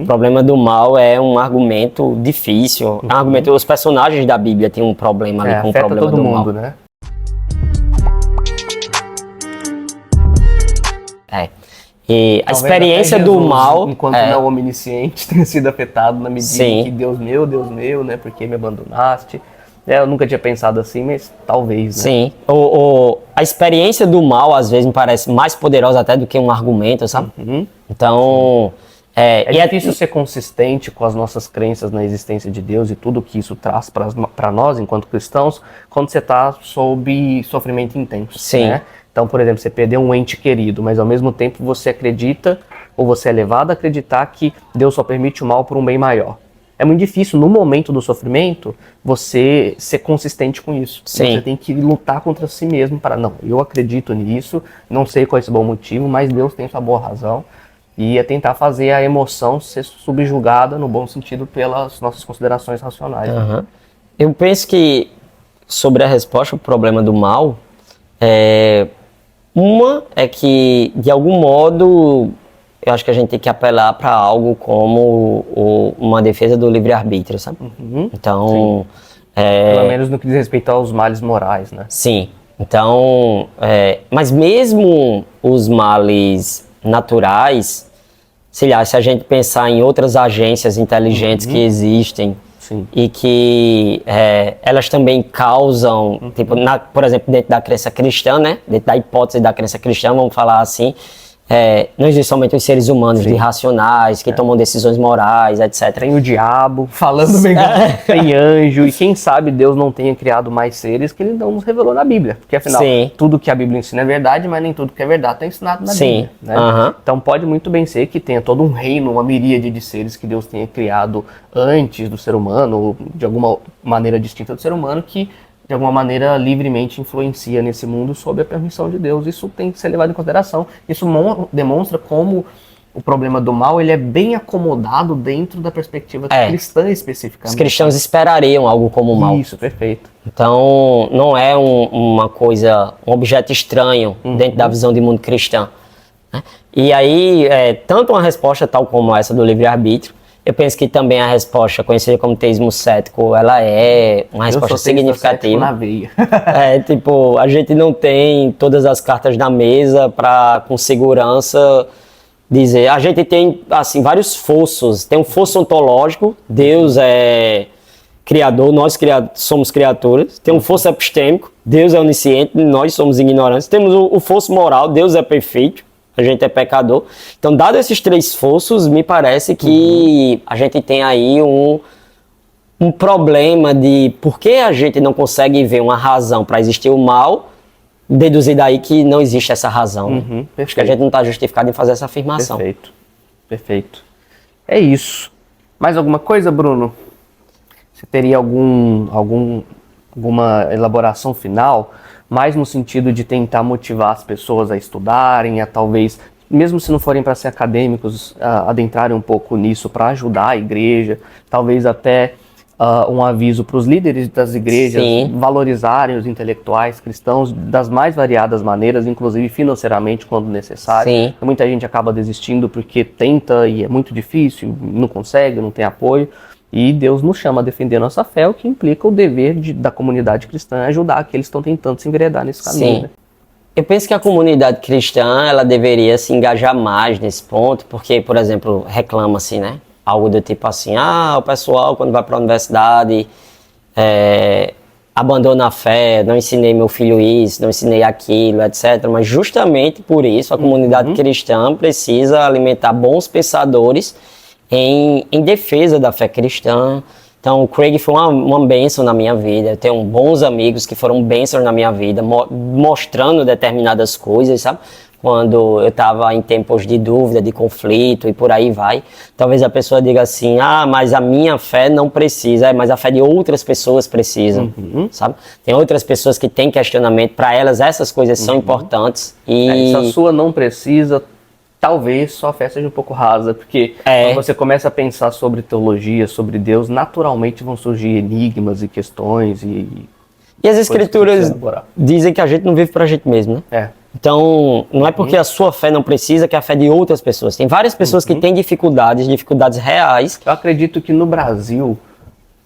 O problema do mal é um argumento difícil. É um argumento, os personagens da Bíblia têm um problema ali com o problema todo do mundo, mal. Né? E a Talvez experiência até do Jesus, mal... enquanto não onisciente, tenha sido afetado na medida Sim. em que Deus meu, né? Por que me abandonaste? Eu nunca tinha pensado assim, mas talvez, né? Sim. A experiência do mal, às vezes, me parece mais poderosa até do que um argumento, sabe? Então... É difícil ser consistente com as nossas crenças na existência de Deus e tudo que isso traz para nós, enquanto cristãos, quando você está sob sofrimento intenso. Sim. Né? Então, por exemplo, você perdeu um ente querido, mas ao mesmo tempo você acredita, ou você é levado a acreditar que Deus só permite o mal por um bem maior. É muito difícil, no momento do sofrimento, você ser consistente com isso. Sim. Você tem que lutar contra si mesmo para, não, eu acredito nisso, não sei qual é esse bom motivo, mas Deus tem sua boa razão. E é tentar fazer a emoção ser subjugada, no bom sentido, pelas nossas considerações racionais. Né? Eu penso que, sobre a resposta ao problema do mal, uma é que, de algum modo, eu acho que a gente tem que apelar para algo como uma defesa do livre-arbítrio, sabe? Então... Pelo menos no que diz respeito aos males morais, né? Sim. Então, mas mesmo os males naturais, sei lá, se a gente pensar em outras agências inteligentes que existem, Sim. E que elas também causam, tipo, por exemplo, dentro da crença cristã, né? Dentro da hipótese da crença cristã, vamos falar assim, não existem somente os seres humanos irracionais, que tomam decisões morais, etc. Tem o diabo falando bem, tem anjo, e quem sabe Deus não tenha criado mais seres que ele não nos revelou na Bíblia. Porque afinal, tudo que a Bíblia ensina é verdade, mas nem tudo que é verdade está ensinado na Bíblia. Né? Então pode muito bem ser que tenha todo um reino, uma miríade de seres que Deus tenha criado antes do ser humano, ou de alguma maneira distinta do ser humano, que de alguma maneira livremente influencia nesse mundo sob a permissão de Deus. Isso tem que ser levado em consideração. Isso demonstra como o problema do mal ele é bem acomodado dentro da perspectiva cristã especificamente. Os cristãos esperariam algo como o mal. Isso, perfeito. Então não é uma coisa, um objeto estranho dentro da visão de mundo cristã. Né? E aí, tanto uma resposta tal como essa do livre-arbítrio, eu penso que também a resposta, conhecida como teísmo cético, ela é uma resposta significativa. Na veia. Tipo, a gente não tem todas as cartas na mesa para, com segurança, dizer. A gente tem, assim, vários fossos. Tem um fosso ontológico, Deus é criador, nós somos criaturas. Tem um fosso epistêmico, Deus é onisciente, nós somos ignorantes. Temos o fosso moral, Deus é perfeito. A gente é pecador. Então, dado esses três fossos, me parece que a gente tem aí um problema de por que a gente não consegue ver uma razão para existir o mal, deduzir daí que não existe essa razão. Acho que a gente não está justificado em fazer essa afirmação. Perfeito. É isso. Mais alguma coisa, Bruno? Você teria alguma elaboração final? Mais no sentido de tentar motivar as pessoas a estudarem, a talvez, mesmo se não forem para ser acadêmicos, adentrarem um pouco nisso para ajudar a igreja, talvez até um aviso para os líderes das igrejas valorizarem os intelectuais cristãos das mais variadas maneiras, inclusive financeiramente quando necessário. Muita gente acaba desistindo porque tenta e é muito difícil, não consegue, não tem apoio. E Deus nos chama a defender a nossa fé, o que implica o dever da comunidade cristã ajudar aqueles que estão tentando se enveredar nesse caminho. Né? Eu penso que a comunidade cristã ela deveria se engajar mais nesse ponto, porque, por exemplo, reclama-se, né? Algo do tipo assim, o pessoal quando vai para a universidade abandona a fé, não ensinei meu filho isso, não ensinei aquilo, etc. Mas justamente por isso a comunidade cristã precisa alimentar bons pensadores em defesa da fé cristã. Então o Craig foi uma bênção na minha vida. Eu tenho bons amigos que foram bênçãos na minha vida, mostrando determinadas coisas, sabe? Quando eu estava em tempos de dúvida, de conflito e por aí vai. Talvez a pessoa diga assim, mas a minha fé não precisa, mas a fé de outras pessoas precisa, sabe? Tem outras pessoas que têm questionamento, para elas essas coisas são importantes. E se a sua não precisa, talvez sua fé seja um pouco rasa, porque quando você começa a pensar sobre teologia, sobre Deus, naturalmente vão surgir enigmas e questões. E as escrituras dizem que a gente não vive pra gente mesmo, né? Então, não é porque a sua fé não precisa que a fé de outras pessoas. Tem várias pessoas que têm dificuldades reais. Eu acredito que no Brasil,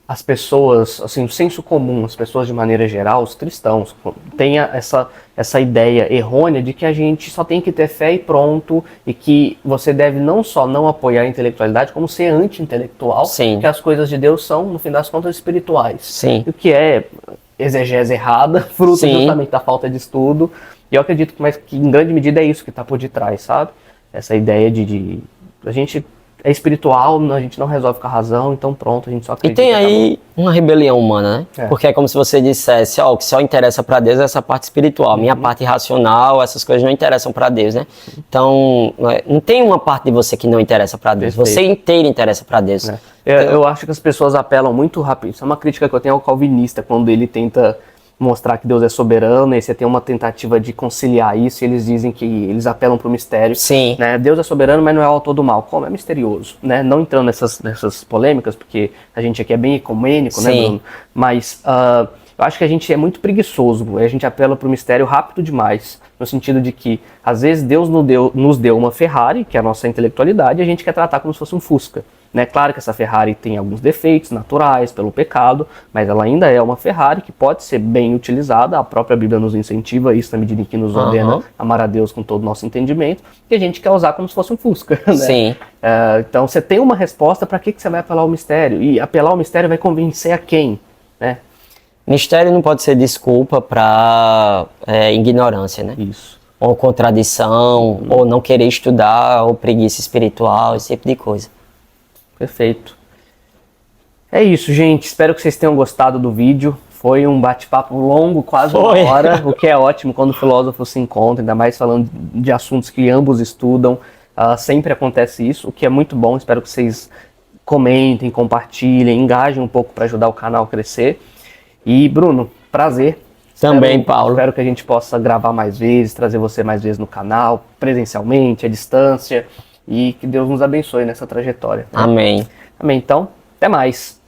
as pessoas, assim, o senso comum, as pessoas de maneira geral, os cristãos, têm essa ideia errônea de que a gente só tem que ter fé e pronto, e que você deve não só não apoiar a intelectualidade, como ser anti-intelectual, Sim. que as coisas de Deus são, no fim das contas, espirituais. Sim. O que é exegese errada, fruto Sim. justamente da falta de estudo. E eu acredito que em grande medida é isso que está por detrás, sabe? Essa ideia de a gente é espiritual, a gente não resolve com a razão, então pronto, a gente só E acredita. tem aí uma rebelião humana, né? É. Porque é como se você dissesse, ó, o que só interessa pra Deus é essa parte espiritual. A minha parte racional, essas coisas não interessam pra Deus, né? Então, não tem uma parte de você que não interessa pra Deus. Perfeito. Você inteiro interessa pra Deus. É. Eu acho que as pessoas apelam muito rápido. Isso é uma crítica que eu tenho ao calvinista, quando ele tenta mostrar que Deus é soberano, e você tem uma tentativa de conciliar isso, e eles dizem que eles apelam para o mistério. Sim. Né? Deus é soberano, mas não é o autor do mal. Como? É misterioso. Né? Não entrando nessas polêmicas, porque a gente aqui é bem ecumênico, né, Sim. Bruno? Mas eu acho que a gente é muito preguiçoso, a gente apela para o mistério rápido demais, no sentido de que, às vezes, Deus nos deu uma Ferrari, que é a nossa intelectualidade, e a gente quer tratar como se fosse um Fusca. Né? Claro que essa Ferrari tem alguns defeitos naturais pelo pecado, mas ela ainda é uma Ferrari que pode ser bem utilizada. A própria Bíblia nos incentiva isso na medida em que nos ordena amar a Deus com todo o nosso entendimento, e a gente quer usar como se fosse um Fusca. Né? Sim. Então você tem uma resposta para que você vai apelar ao mistério, e apelar ao mistério vai convencer a quem? Né? Mistério não pode ser desculpa para ignorância, né? Isso. Ou contradição, ou não querer estudar, ou preguiça espiritual, esse tipo de coisa. Perfeito. É isso, gente. Espero que vocês tenham gostado do vídeo. Foi um bate-papo longo, quase uma hora, o que é ótimo quando filósofos se encontram, ainda mais falando de assuntos que ambos estudam. Sempre acontece isso, o que é muito bom. Espero que vocês comentem, compartilhem, engajem um pouco para ajudar o canal a crescer. E, Bruno, prazer. Também, Paulo. Espero que a gente possa gravar mais vezes, trazer você mais vezes no canal, presencialmente, à distância. E que Deus nos abençoe nessa trajetória. Amém. Amém. Então, até mais.